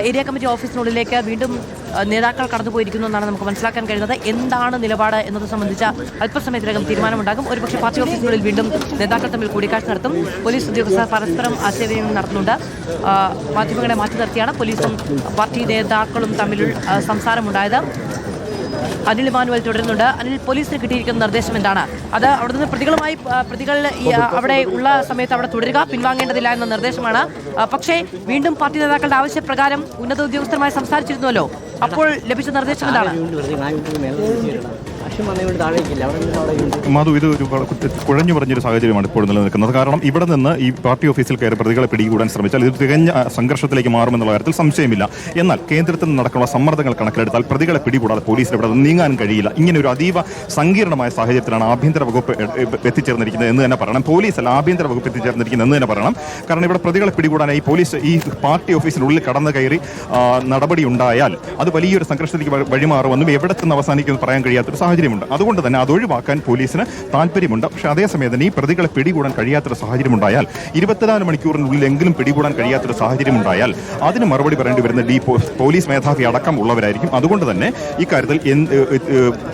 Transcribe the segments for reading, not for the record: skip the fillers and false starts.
Area committee ഓഫീസിനുള്ളിലേക്ക് വീണ്ടും നേതാക്കൾ കടന്നുപോയിരിക്കുന്നു എന്നാണ് നമുക്ക് മനസ്സിലാക്കാൻ കഴിയുന്നത്. എന്താണ് നിലപാട് എന്നത് സംബന്ധിച്ച അല്പസമയത്തിനകം തീരുമാനമുണ്ടാകും. ഒരുപക്ഷെ പാർട്ടി ഓഫീസിനുള്ളിൽ വീണ്ടും നേതാക്കൾ തമ്മിൽ കൂടിക്കാഴ്ച നടത്തും. പോലീസ് ഉദ്യോഗസ്ഥർ പരസ്പരം ആശയവിനിമയം നടത്തുന്നുണ്ട്. മാധ്യമങ്ങളെ മാറ്റി നിർത്തിയാണ് പോലീസും പാർട്ടി നേതാക്കളും തമ്മിൽ സംസാരമുണ്ടായത്. അനിൽ ഇമാനുവൽ തുടരുന്നുണ്ട്. അനിൽ, പോലീസിന് കിട്ടിയിരിക്കുന്ന നിർദ്ദേശം എന്താണ്? അത് അവിടെ നിന്ന് പ്രതികൾ അവിടെ ഉള്ള സമയത്ത് അവിടെ തുടരുക, പിൻവാങ്ങേണ്ടതില്ല എന്ന നിർദ്ദേശമാണ്. പക്ഷേ വീണ്ടും പാർട്ടി നേതാക്കളുടെ ആവശ്യപ്രകാരം ഉന്നത ഉദ്യോഗസ്ഥരുമായി സംസാരിച്ചിരുന്നുവല്ലോ. അപ്പോൾ ലഭിച്ച നിർദ്ദേശം എന്താണ്? മധു, ഇത് ഒരു കുഴഞ്ഞു പറഞ്ഞൊരു സാഹചര്യമാണ് ഇപ്പോൾ നിലനിൽക്കുന്നത്. കാരണം ഇവിടെ നിന്ന് ഈ പാർട്ടി ഓഫീസിൽ കയറി പ്രതികളെ പിടികൂടാൻ ശ്രമിച്ചാൽ ഇത് തികഞ്ഞ സംഘർഷത്തിലേക്ക് മാറുമെന്നുള്ള കാര്യത്തിൽ സംശയമില്ല. എന്നാൽ കേന്ദ്രത്തിൽ നിന്ന് നടക്കുന്ന സമ്മർദ്ദങ്ങൾ കണക്കിലെടുത്താൽ പ്രതികളെ പിടികൂടാതെ പോലീസിന് ഇവിടെ നീങ്ങാൻ കഴിയില്ല. ഇങ്ങനെ ഒരു അതീവ സങ്കീർണമായ സാഹചര്യത്തിലാണ് ആഭ്യന്തര വകുപ്പ് എത്തിച്ചേർന്നിരിക്കുന്നത് എന്ന് തന്നെ പറയണം. പോലീസല്ല, ആഭ്യന്തര വകുപ്പ് എത്തിച്ചേർന്നിരിക്കുന്നത് എന്ന് തന്നെ പറയണം. കാരണം ഇവിടെ പ്രതികളെ പിടികൂടാനായി പോലീസ് ഈ പാർട്ടി ഓഫീസിനുള്ളിൽ കടന്നു കയറി നടപടി ഉണ്ടായാൽ അത് വലിയൊരു സംഘർഷത്തിലേക്ക് വഴിമാറുമെന്നും എവിടെ നിന്ന് അവസാനിക്കുമെന്ന് പറയാൻ കഴിയാത്തൊരു സാഹചര്യമുണ്ട്. അതുകൊണ്ട് തന്നെ അത് ഒഴിവാക്കാൻ പോലീസിന് താല്പര്യമുണ്ട്. പക്ഷേ അതേസമയം തന്നെ ഈ പ്രതികളെ പിടികൂടാൻ കഴിയാത്തൊരു സാഹചര്യമുണ്ടായാൽ, 24 മണിക്കൂറിനുള്ളിലെങ്കിലും പിടികൂടാൻ കഴിയാത്തൊരു സാഹചര്യമുണ്ടായാൽ അതിന് മറുപടി പറയേണ്ടി വരുന്ന പോലീസ് മേധാവി അടക്കം ഉള്ളവരായിരിക്കും. അതുകൊണ്ട് തന്നെ ഇക്കാര്യത്തിൽ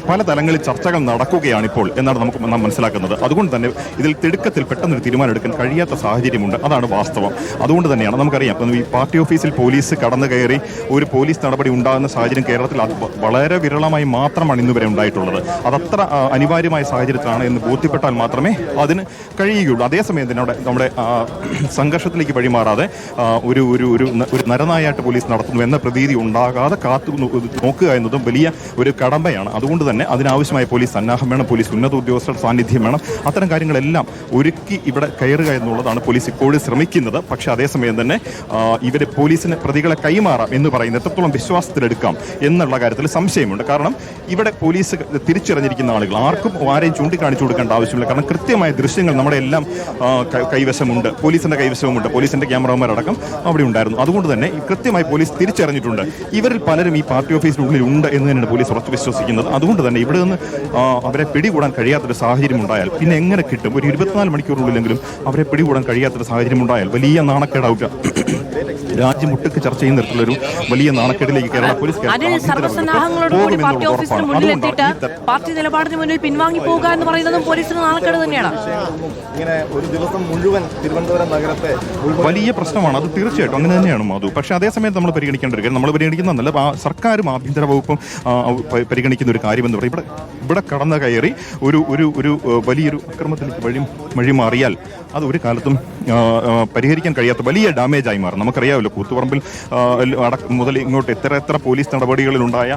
പല തലങ്ങളിൽ ചർച്ചകൾ നടക്കുകയാണ് ഇപ്പോൾ എന്നാണ് നമുക്ക് മനസ്സിലാക്കുന്നത്. അതുകൊണ്ട് തന്നെ ഇതിൽ തിടുക്കത്തിൽ പെട്ടെന്നൊരു തീരുമാനം എടുക്കാൻ കഴിയാത്ത സാഹചര്യമുണ്ട്. അതാണ് വാസ്തവം. അതുകൊണ്ട് തന്നെയാണ് നമുക്കറിയാം ഈ പാർട്ടി ഓഫീസിൽ പോലീസ് കടന്നു കയറി ഒരു പോലീസ് നടപടി ഉണ്ടാകുന്ന സാഹചര്യം കേരളത്തിൽ വളരെ വിരളമായി മാത്രമാണ് ഇന്നുവരെ ഉണ്ടായിട്ടുള്ളത്. അതത്ര അനിവാര്യമായ സാഹചര്യത്തിലാണ് എന്ന് ബോധ്യപ്പെട്ടാൽ മാത്രമേ അതിന് കഴിയുകയുള്ളൂ. അതേസമയം തന്നെ നമ്മുടെ സംഘർഷത്തിലേക്ക് വഴിമാറാതെ ഒരു നരനായാട്ട് പോലീസ് നടത്തുന്നു എന്ന പ്രതീതി ഉണ്ടാകാതെ കാത്തു നോക്കുക എന്നതും വലിയ ഒരു കടമ്പയാണ്. അതുകൊണ്ട് തന്നെ അതിനാവശ്യമായ പോലീസ് സന്നാഹം വേണം, പോലീസ് ഉന്നത ഉദ്യോഗസ്ഥരുടെ സാന്നിധ്യം വേണം. അത്തരം കാര്യങ്ങളെല്ലാം ഒരുക്കി ഇവിടെ കയറുക എന്നുള്ളതാണ് പോലീസ് ഇപ്പോഴും ശ്രമിക്കുന്നത്. പക്ഷേ അതേസമയം തന്നെ ഇവരെ പോലീസിന് പ്രതികളെ കൈമാറാം എന്ന് പറയുന്നത് എത്രത്തോളം വിശ്വാസത്തിലെടുക്കാം എന്നുള്ള കാര്യത്തിൽ സംശയമുണ്ട്. കാരണം ഇവിടെ പോലീസ് തിരിച്ചറിഞ്ഞിരിക്കുന്ന ആളുകൾ ആരെയും ചൂണ്ടിക്കാണിച്ചു കൊടുക്കേണ്ട ആവശ്യമില്ല. കാരണം കൃത്യമായ ദൃശ്യങ്ങൾ നമ്മുടെ എല്ലാം കൈവശമുണ്ട്, പോലീസിന്റെ കൈവശമുണ്ട്, പോലീസിന്റെ ക്യാമറമാരടക്കം അവിടെ ഉണ്ടായിരുന്നു. അതുകൊണ്ട് തന്നെ കൃത്യമായി പോലീസ് തിരിച്ചറിഞ്ഞിട്ടുണ്ട്. ഇവരിൽ പലരും ഈ പാർട്ടി ഓഫീസിനുള്ളിൽ ഉണ്ട് എന്ന് തന്നെയാണ് പോലീസ് ഉറച്ചു വിശ്വസിക്കുന്നത്. അതുകൊണ്ട് തന്നെ ഇവിടെ നിന്ന് അവരെ പിടികൂടാൻ കഴിയാത്തൊരു സാഹചര്യം ഉണ്ടായാൽ പിന്നെ എങ്ങനെ കിട്ടും? ഒരു 24 മണിക്കൂറിനുള്ളിലെങ്കിലും അവരെ പിടികൂടാൻ കഴിയാത്തൊരു സാഹചര്യം ഉണ്ടായാൽ വലിയ നാണക്കേടാവുക, രാജ്യം ഒട്ടുക്ക് ചർച്ച ചെയ്യുന്ന തരത്തിലൊരു വലിയ നാണക്കേടിലേക്ക് കേരള പോലീസ് പാർട്ടി നിലപാടിന് മുന്നിൽ പിൻവാങ്ങി പോകുക എന്ന് പറയുന്നതും പോലീസിന് നാണക്കേട് തന്നെയാണ്. ഇങ്ങനെ ഒരു ദിവസം മുഴുവൻ തിരുവനന്തപുരം നഗരത്തെ വലിയ പ്രശ്നമാണ്. അത് തീർച്ചയായിട്ടും അങ്ങനെ തന്നെയാണ് മധു. പക്ഷേ അതേസമയം നമ്മൾ പരിഗണിക്കേണ്ട ഒരു കാര്യം, നമ്മൾ പരിഗണിക്കുന്നതല്ല, സർക്കാരും ആഭ്യന്തര വകുപ്പും പരിഗണിക്കുന്ന ഒരു കാര്യമെന്ന് പറയും, ഇവിടെ കടന്നു കയറി ഒരു വലിയൊരു അക്രമത്തിലേക്ക് വഴിമാറിയാൽ അത് ഒരു കാലത്തും പരിഹരിക്കാൻ കഴിയാത്ത വലിയ ഡാമേജായി മാറും. നമുക്കറിയാമല്ലോ, കൂത്തുപറമ്പിൽ മുതൽ ഇങ്ങോട്ട് എത്ര പോലീസ് നടപടികളിലുണ്ടായ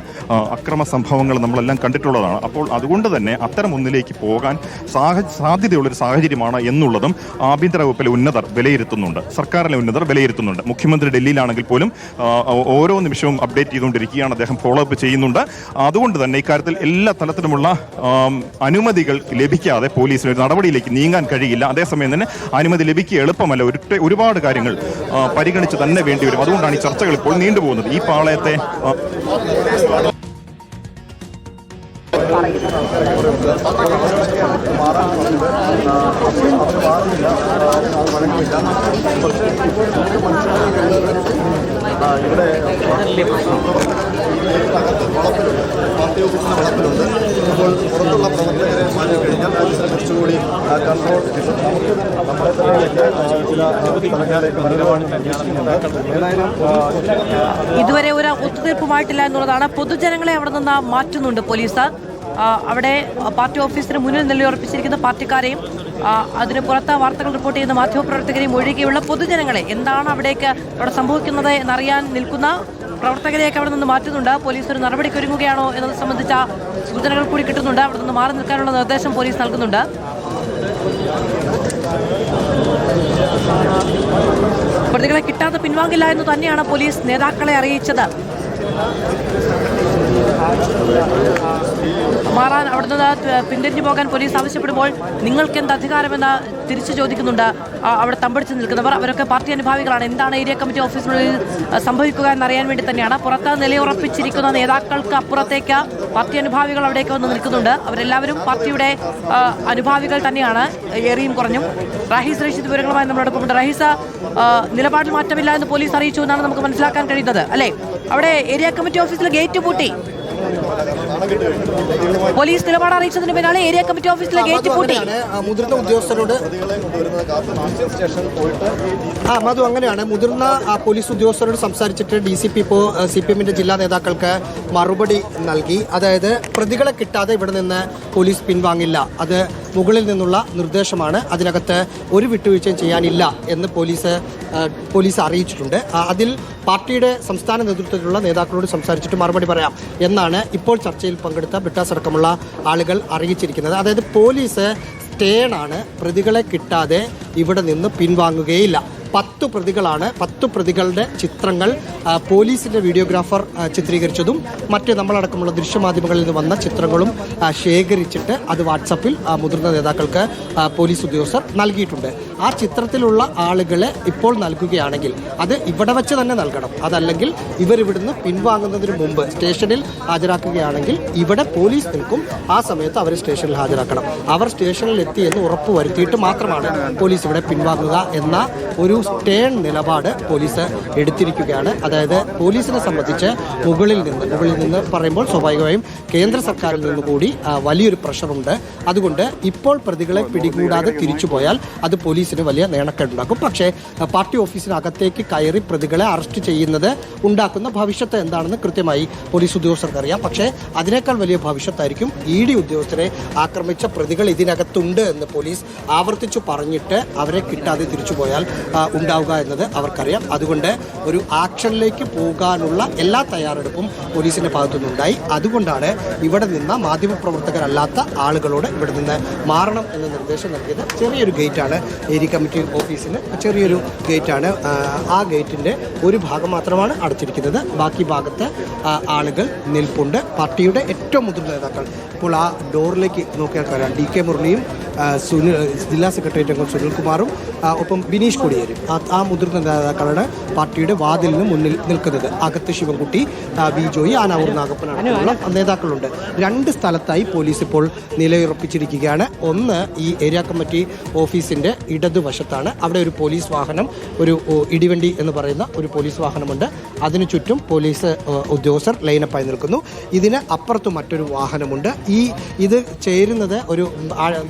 അക്രമ സംഭവങ്ങൾ നമ്മളെല്ലാം കണ്ടിട്ടുള്ളതാണ്. അപ്പോൾ അതുകൊണ്ട് തന്നെ അത്തരം ഒന്നിലേക്ക് പോകാൻ സാധ്യതയുള്ളൊരു സാഹചര്യമാണ് എന്നുള്ളതും ആഭ്യന്തര വകുപ്പിലെ ഉന്നതർ വിലയിരുത്തുന്നുണ്ട്, സർക്കാരിലെ ഉന്നതർ വിലയിരുത്തുന്നുണ്ട്. മുഖ്യമന്ത്രി ഡൽഹിയിലാണെങ്കിൽ പോലും ഓരോ നിമിഷവും അപ്ഡേറ്റ് ചെയ്തുകൊണ്ടിരിക്കുകയാണ്, അദ്ദേഹം ഫോളോ അപ്പ് ചെയ്യുന്നുണ്ട്. അതുകൊണ്ട് തന്നെ ഇക്കാര്യത്തിൽ എല്ലാ തലത്തിലുമുള്ള അനുമതികൾ ലഭിക്കാതെ പോലീസിന് ഒരു നടപടിയിലേക്ക് നീങ്ങാൻ കഴിയില്ല. അതേസമയം തന്നെ അനുമതി ലഭിക്കുക എളുപ്പമല്ല. ഒരുപാട് കാര്യങ്ങൾ പരിഗണിച്ച് തന്നെ വേണ്ടിവരും. അതുകൊണ്ടാണ് ഈ ചർച്ചകൾ ഇപ്പോൾ നീണ്ടുപോകുന്നത്. ഈ പാളയത്തെ ഇവിടെ പാർട്ടി ഓഫീസിന്റെ വളപ്പിലുണ്ട്. ഇപ്പോൾ പുറത്തുള്ള പ്രവർത്തകരെ മാറ്റി കഴിഞ്ഞാൽ പോലീസിനെ കുറച്ചുകൂടി കൺട്രോൾ നമുക്ക് നമ്മളെ തന്നെ ചില സ്ഥലങ്ങളിലേക്ക് വരവാണ് അന്വേഷിക്കുന്നുണ്ട്. ഏതായാലും ഇതുവരെ ഒരു ഒത്തുതീർപ്പുമായിട്ടില്ല എന്നുള്ളതാണ്. പൊതുജനങ്ങളെ അവിടെ നിന്ന് മാറ്റുന്നുണ്ട് പോലീസ്. അവിടെ പാർട്ടി ഓഫീസിന് മുന്നിൽ നിലയുറപ്പിച്ചിരിക്കുന്ന പാർട്ടിക്കാരെയും അതിന് പുറത്ത് വാർത്തകൾ റിപ്പോർട്ട് ചെയ്യുന്ന മാധ്യമപ്രവർത്തകരെയും ഒഴികെയുള്ള പൊതുജനങ്ങളെ എന്താണ് അവിടെ സംഭവിക്കുന്നത് എന്നറിയാൻ നിൽക്കുന്ന പ്രവർത്തകരെയൊക്കെ അവിടെ നിന്ന് മാറ്റുന്നുണ്ട്. പോലീസ് ഒരു നടപടിക്ക് ഒരുങ്ങുകയാണോ എന്നത് സംബന്ധിച്ച സൂചനകൾ കൂടി കിട്ടുന്നുണ്ട്. അവിടെ നിന്ന് മാറി നിൽക്കാനുള്ള നിർദ്ദേശം പോലീസ് നൽകുന്നുണ്ട്. പ്രതികളെ കിട്ടാതെ പിൻവാങ്ങില്ല എന്ന് തന്നെയാണ് പോലീസ് നേതാക്കളെ അറിയിച്ചത്. മാറാൻ അവിടുന്ന് പിന്തിരിഞ്ഞു പോകാൻ പോലീസ് ആവശ്യപ്പെടുമ്പോൾ നിങ്ങൾക്ക് എന്ത് അധികാരമെന്ന് തിരിച്ചു ചോദിക്കുന്നുണ്ട് അവിടെ തമ്പടിച്ച് നിൽക്കുന്നവർ. അവരൊക്കെ പാർട്ടി അനുഭാവികളാണ്. എന്താണ് ഏരിയ കമ്മിറ്റി ഓഫീസിനുള്ളിൽ സംഭവിക്കുക എന്നറിയാൻ വേണ്ടി തന്നെയാണ്. പുറത്ത് നിലയുറപ്പിച്ചിരിക്കുന്ന നേതാക്കൾക്ക് അപ്പുറത്തേക്ക് പാർട്ടി അനുഭാവികൾ അവിടേക്ക് വന്ന് നിൽക്കുന്നുണ്ട്. അവരെല്ലാവരും പാർട്ടിയുടെ അനുഭാവികൾ തന്നെയാണ്, ഏറിയും കുറഞ്ഞും. റഹീസ് റഷീദ് വിവരങ്ങളുമായി നമ്മളോടൊപ്പമുണ്ട്. റഹീസ്, നിലപാടിൽ മാറ്റമില്ല എന്ന് പോലീസ് അറിയിച്ചു എന്നാണ് നമുക്ക് മനസ്സിലാക്കാൻ കഴിയുന്നത്, അല്ലേ? അവിടെ ഏരിയ കമ്മിറ്റി ഓഫീസിൽ ഗേറ്റ് പൂട്ടി. പോലീസ് നിലപാട് അറിയിച്ചതിന് പിന്നാലെ ഏരിയ കമ്മിറ്റി ഓഫീസിലെ ഗേറ്റ് പൂട്ടി. മുതിർന്ന ഉദ്യോഗസ്ഥരോട് മധു അങ്ങനെയാണ് മുതിർന്ന പോലീസ് ഉദ്യോഗസ്ഥരോട് സംസാരിച്ചിട്ട് DCP ഇപ്പോൾ CPM-ന്റെ ജില്ലാ നേതാക്കൾക്ക് മറുപടി നൽകി. അതായത് പ്രതികളെ കിട്ടാതെ ഇവിടെ നിന്ന് പോലീസ് പിൻവാങ്ങില്ല, അത് മുകളിൽ നിന്നുള്ള നിർദ്ദേശമാണ്, അതിനകത്ത് ഒരു വിട്ടുവീഴ്ചയും ചെയ്യാനില്ല എന്ന് പോലീസ് അറിയിച്ചിട്ടുണ്ട്. അതിൽ പാർട്ടിയുടെ സംസ്ഥാന നേതൃത്വത്തിലുള്ള നേതാക്കളോട് സംസാരിച്ചിട്ട് മറുപടി പറയാം എന്നാണ് ഇപ്പോൾ ചർച്ചയിൽ പങ്കെടുത്ത ബ്രിട്ടാസ് അടക്കമുള്ള ആളുകൾ അറിയിച്ചിരിക്കുന്നത്. അതായത് പോലീസ് സ്റ്റേണാണ്, പ്രതികളെ കിട്ടാതെ ഇവിടെ നിന്ന് പിൻവാങ്ങുകയില്ല. 10 പ്രതികളാണ്. 10 പ്രതികളുടെ ചിത്രങ്ങൾ പോലീസിൻ്റെ വീഡിയോഗ്രാഫർ ചിത്രീകരിച്ചതും മറ്റ് നമ്മളടക്കമുള്ള ദൃശ്യമാധ്യമങ്ങളിൽ നിന്ന് വന്ന ചിത്രങ്ങളും ശേഖരിച്ചിട്ട് അത് വാട്സപ്പിൽ മുതിർന്ന നേതാക്കൾക്ക് പോലീസ് ഉദ്യോഗസ്ഥർ നൽകിയിട്ടുണ്ട്. ആ ചിത്രത്തിലുള്ള ആളുകളെ ഇപ്പോൾ നൽകുകയാണെങ്കിൽ അത് ഇവിടെ വെച്ച് തന്നെ നൽകണം. അതല്ലെങ്കിൽ ഇവരിവിടുന്ന് പിൻവാങ്ങുന്നതിന് മുമ്പ് സ്റ്റേഷനിൽ ഹാജരാക്കുകയാണെങ്കിൽ ഇവിടെ പോലീസ് നിൽക്കും. ആ സമയത്ത് അവർ സ്റ്റേഷനിൽ ഹാജരാക്കണം. അവർ സ്റ്റേഷനിൽ എത്തിയെന്ന് ഉറപ്പ് വരുത്തിയിട്ട് മാത്രമാണ് പോലീസ് ഇവിടെ പിൻവാങ്ങുക എന്ന ഒരു സ്റ്റേൺ നിലപാട് പോലീസ് എടുത്തിരിക്കുകയാണ്. അതായത് പോലീസിനെ സംബന്ധിച്ച് മുകളിൽ നിന്ന് പറയുമ്പോൾ സ്വാഭാവികമായും കേന്ദ്ര സർക്കാരിൽ നിന്ന് കൂടി വലിയൊരു പ്രഷറുണ്ട്. അതുകൊണ്ട് ഇപ്പോൾ പ്രതികളെ പിടികൂടാതെ തിരിച്ചു പോയാൽ അത് പോലീസിന് വലിയ നേണക്കേടുണ്ടാക്കും. പക്ഷേ പാർട്ടി ഓഫീസിനകത്തേക്ക് കയറി പ്രതികളെ അറസ്റ്റ് ചെയ്യുന്നത് ഉണ്ടാക്കുന്ന ഭവിഷ്യത്ത് എന്താണെന്ന് കൃത്യമായി പോലീസ് ഉദ്യോഗസ്ഥർക്കറിയാം. പക്ഷേ അതിനേക്കാൾ വലിയ ഭവിഷ്യത്തായിരിക്കും ED ഉദ്യോഗസ്ഥരെ ആക്രമിച്ച പ്രതികൾ ഇതിനകത്തുണ്ട് എന്ന് പോലീസ് ആവർത്തിച്ചു പറഞ്ഞിട്ട് അവരെ കിട്ടാതെ തിരിച്ചു പോയാൽ ഉണ്ടാവുക എന്നത് അവർക്കറിയാം. അതുകൊണ്ട് ഒരു ആക്ഷനിലേക്ക് പോകാനുള്ള എല്ലാ തയ്യാറെടുപ്പും പോലീസിന്റെ ഭാഗത്തുനിന്നുണ്ടായി. അതുകൊണ്ടാണ് ഇവിടെ നിന്ന് മാധ്യമപ്രവർത്തകരല്ലാത്ത ആളുകളോട് ഇവിടെ നിന്ന് മാറണം എന്ന നിർദ്ദേശം നൽകിയത്. ചെറിയൊരു ഗേറ്റാണ് ഏരിയ കമ്മിറ്റി ഓഫീസിന്, ചെറിയൊരു ഗേറ്റാണ്. ആ ഗേറ്റിന്റെ ഒരു ഭാഗം മാത്രമാണ് അടച്ചിരിക്കുന്നത്. ബാക്കി ഭാഗത്ത് ആളുകൾ നിൽപ്പുണ്ട്. പാർട്ടിയുടെ ഏറ്റവും മുതിർന്ന നേതാക്കൾ ഇപ്പോൾ ആ ഡോറിലേക്ക് നോക്കിയാൽ പറയാം. DK മുരളിയും ജില്ലാ സെക്രട്ടേറിയറ്റ് അംഗം സുനിൽകുമാറും ഒപ്പം ബിനീഷ് കൊടിയേരും ആ മുതിർന്ന നേതാക്കളാണ് പാർട്ടിയുടെ വാതിലിന് മുന്നിൽ നിൽക്കുന്നത്. അകത്ത് ശിവൻകുട്ടി, ബി ജോയി, ആനാവൂർ നാഗപ്പൻ അടക്കമുള്ള നേതാക്കളുണ്ട്. 2 സ്ഥലത്തായി പോലീസ് ഇപ്പോൾ നിലയുറപ്പിച്ചിരിക്കുകയാണ്. ഒന്ന് ഈ ഏരിയ കമ്മിറ്റി ഓഫീസിന്റെ ഇടതുവശത്താണ്. അവിടെ ഒരു പോലീസ് വാഹനം, ഒരു ഇടിവണ്ടി എന്ന് പറയുന്ന ഒരു പോലീസ് വാഹനമുണ്ട്. അതിനു ചുറ്റും പോലീസ് ഉദ്യോഗസ്ഥർ ലൈനപ്പായി നിൽക്കുന്നു. ഇതിന് അപ്പുറത്ത് മറ്റൊരു വാഹനമുണ്ട്. ഇത് ചേരുന്നത് ഒരു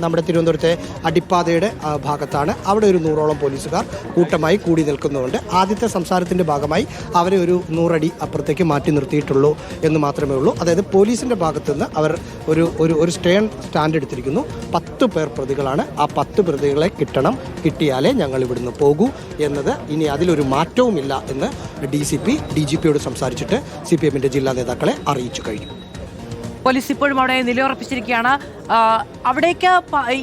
നമ്മുടെ തിരുവനന്തപുരത്തെ അടിപ്പാതയുടെ ഭാഗത്താണ്. അവിടെ ഒരു 100ഓളം പോലീസുകാർ കൂട്ടമായി കൂടി നിൽക്കുന്നുണ്ട്. ആദ്യത്തെ സംസാരത്തിൻ്റെ ഭാഗമായി അവരെ ഒരു 100 അടി അപ്പുറത്തേക്ക് മാറ്റി നിർത്തിയിട്ടുള്ളൂ എന്ന് മാത്രമേ ഉള്ളൂ. അതായത് പോലീസിൻ്റെ ഭാഗത്തുനിന്ന് അവർ ഒരു സ്റ്റാൻഡ് എടുത്തിരിക്കുന്നു. 10 പേർ പ്രതികളാണ്. ആ 10 പ്രതികളെ കിട്ടിയാലേ ഞങ്ങൾ ഇവിടുന്ന് പോകൂ എന്നത് ഇനി അതിലൊരു മാറ്റവുമില്ല എന്ന് DCP DGPയോട് സംസാരിച്ചിട്ട് CPM-ന്റെ ജില്ലാ നേതാക്കളെ അറിയിച്ചു കഴിഞ്ഞു. പോലീസ് ഇപ്പോഴും അവിടെ നിലയുറപ്പിച്ചിരിക്കുകയാണ്. അവിടേക്ക്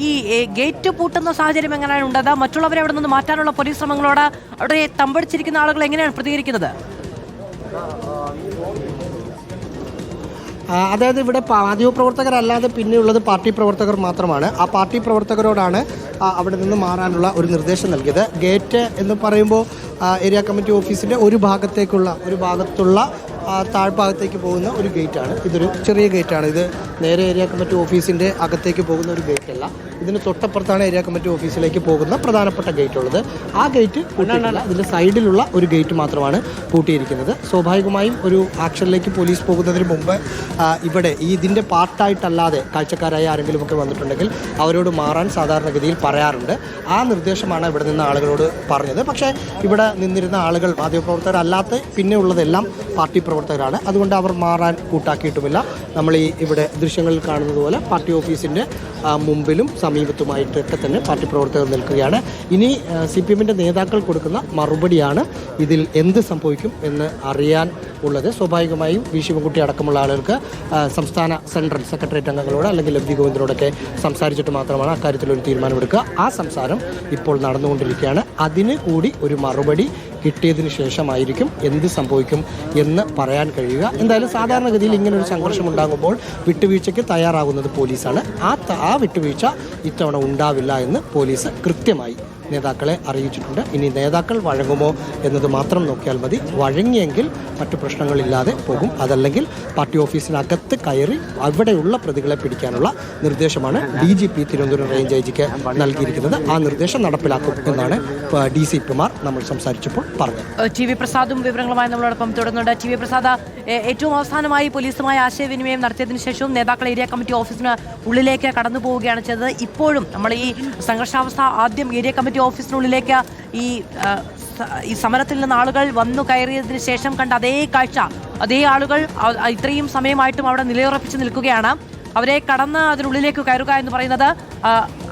ഈ ഗേറ്റ് പൂട്ടുന്ന സാഹചര്യം എങ്ങനെയാണ് ഉണ്ടത്? മറ്റുള്ളവരെ അവിടെ നിന്ന് മാറ്റാനുള്ള പോലീസ് ശ്രമങ്ങളോട് അവിടെ തമ്പടിച്ചിരിക്കുന്ന ആളുകൾ എങ്ങനെയാണ് പ്രതികരിക്കുന്നത്? അതായത് ഇവിടെ മാധ്യമപ്രവർത്തകരല്ലാതെ പിന്നെയുള്ളത് പാർട്ടി പ്രവർത്തകർ മാത്രമാണ്. ആ പാർട്ടി പ്രവർത്തകരോടാണ് അവിടെ നിന്ന് മാറാനുള്ള ഒരു നിർദ്ദേശം നൽകിയത്. ഗേറ്റ് എന്ന് പറയുമ്പോൾ ഏരിയ കമ്മിറ്റി ഓഫീസിൻ്റെ ഒരു ഭാഗത്തുള്ള താഴ്ഭാഗത്തേക്ക് പോകുന്ന ഒരു ഗേറ്റാണ്. ഇതൊരു ചെറിയ ഗേറ്റാണ്. ഇത് നേരെ ഏരിയ കമ്മിറ്റി ഓഫീസിൻ്റെ അകത്തേക്ക് പോകുന്ന ഒരു ഗേറ്റ് അല്ല. ഇതിന് തൊട്ടപ്പുറത്താണ് ഏരിയ കമ്മിറ്റി ഓഫീസിലേക്ക് പോകുന്ന പ്രധാനപ്പെട്ട ഗേറ്റ് ഉള്ളത്. ആ ഗേറ്റ് പൂട്ടിയിട്ടില്ല. ഇതിൻ്റെ സൈഡിലുള്ള ഒരു ഗേറ്റ് മാത്രമാണ് പൂട്ടിയിരിക്കുന്നത്. സ്വാഭാവികമായും ഒരു ആക്ഷനിലേക്ക് പോലീസ് പോകുന്നതിന് മുമ്പ് ഇവിടെ ഇതിൻ്റെ പാർട്ടായിട്ടല്ലാതെ കാഴ്ചക്കാരായ ആരെങ്കിലുമൊക്കെ വന്നിട്ടുണ്ടെങ്കിൽ അവരോട് മാറാൻ സാധാരണഗതിയിൽ പറയാറുണ്ട്. ആ നിർദ്ദേശമാണ് ഇവിടെ നിന്ന് ആളുകളോട് പറഞ്ഞത്. പക്ഷേ ഇവിടെ നിന്നിരുന്ന ആളുകൾ മാധ്യമപ്രവർത്തകരല്ലാത്ത പിന്നെ ഉള്ളതെല്ലാം പാർട്ടി പ്രവർത്തകരാണ്. അതുകൊണ്ട് അവർ മാറാൻ കൂട്ടാക്കിയിട്ടുമില്ല. നമ്മൾ ഇവിടെ ദൃശ്യങ്ങളിൽ കാണുന്നത് പോലെ പാർട്ടി ഓഫീസിൻ്റെ മുമ്പിലും സമീപത്തുമായിട്ടൊക്കെ തന്നെ പാർട്ടി പ്രവർത്തകർ നിൽക്കുകയാണ്. ഇനി CPM-ന്റെ നേതാക്കൾ കൊടുക്കുന്ന മറുപടിയാണ് ഇതിൽ എന്ത് സംഭവിക്കും എന്ന് അറിയാൻ ഉള്ളത്. സ്വാഭാവികമായും വി ശിവൻകുട്ടി അടക്കമുള്ള ആളുകൾക്ക് സംസ്ഥാന സെൻട്രൽ സെക്രട്ടേറിയറ്റ് അംഗങ്ങളോട് അല്ലെങ്കിൽ MV ഗോവിന്ദനോടൊക്കെ സംസാരിച്ചിട്ട് മാത്രമാണ് അക്കാര്യത്തിലൊരു തീരുമാനമെടുക്കുക. ആ സംസാരം ഇപ്പോൾ നടന്നുകൊണ്ടിരിക്കുകയാണ്. അതിന് കൂടി ഒരു മറുപടി കിട്ടിയതിന് ശേഷമായിരിക്കും എന്ത് സംഭവിക്കും എന്ന് പറയാൻ കഴിയുക. എന്തായാലും സാധാരണഗതിയിൽ ഇങ്ങനൊരു സംഘർഷം ഉണ്ടാകുമ്പോൾ വിട്ടുവീഴ്ചയ്ക്ക് തയ്യാറാകുന്നത് പോലീസാണ്. ആ വിട്ടുവീഴ്ച ഇത്തവണ ഉണ്ടാവില്ല എന്ന് പോലീസ് കൃത്യമായി നേതാക്കളെ അറിയിച്ചിട്ടുണ്ട്. ഇനി നേതാക്കൾ വഴങ്ങുമോ എന്നത് മാത്രം നോക്കിയാൽ മതി. വഴങ്ങിയെങ്കിൽ മറ്റു പ്രശ്നങ്ങളില്ലാതെ പോകും. അതല്ലെങ്കിൽ പാർട്ടി ഓഫീസിനകത്ത് കയറി അവിടെയുള്ള പ്രതികളെ പിടിക്കാനുള്ള നിർദ്ദേശമാണ് DGP തിരുവനന്തപുരം റേഞ്ച് ഐജിക്ക് നൽകിയിരിക്കുന്നത്. ആ നിർദ്ദേശം നടപ്പിലാക്കും എന്നാണ് DCPമാർ നമ്മൾ സംസാരിച്ചപ്പോൾ പറഞ്ഞത്. TV പ്രസാദും വിവരങ്ങളുമായി നമ്മളോടൊപ്പം തുടർന്നുണ്ട്. TV പ്രസാദ്, ഏറ്റവും അവസാനമായി പോലീസുമായി ആശയവിനിമയം നടത്തിയതിനു ശേഷവും നേതാക്കൾ ഏരിയ കമ്മിറ്റി ഓഫീസിന് ഉള്ളിലേക്ക് കടന്നു പോവുകയാണ് ചെയ്തത്. ഇപ്പോഴും നമ്മൾ ഈ സംഘർഷാവസ്ഥ ആദ്യം ഏരിയ കമ്മിറ്റി ഓഫീസിനുള്ളിലേക്ക് ഈ സമരത്തിൽ നിന്ന് ആളുകൾ വന്നു കയറിയതിന് ശേഷം കണ്ട അതേ കാഴ്ച, അതേ ആളുകൾ ഇത്രയും സമയമായിട്ടും അവിടെ നിലയുറപ്പിച്ച് നിൽക്കുകയാണ്. അവരെ കടന്ന് അതിനുള്ളിലേക്ക് കയറുക എന്ന് പറയുന്നത്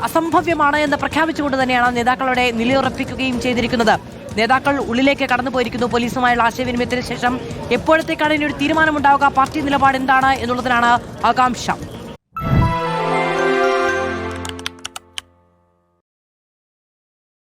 അസംഭവ്യമാണ് എന്ന് പ്രഖ്യാപിച്ചുകൊണ്ട് തന്നെയാണ് നേതാക്കളവിടെ നിലയുറപ്പിക്കുകയും ചെയ്തിരിക്കുന്നത്. നേതാക്കൾ ഉള്ളിലേക്ക് കടന്നു പോയിരിക്കുന്നു. പോലീസുമായുള്ള ആശയവിനിമയത്തിന് ശേഷം എപ്പോഴത്തേക്കാണ് ഇനി ഒരു തീരുമാനമുണ്ടാവുക, പാർട്ടി നിലപാട് എന്താണ് എന്നുള്ളതിനാണ് ആകാംക്ഷ.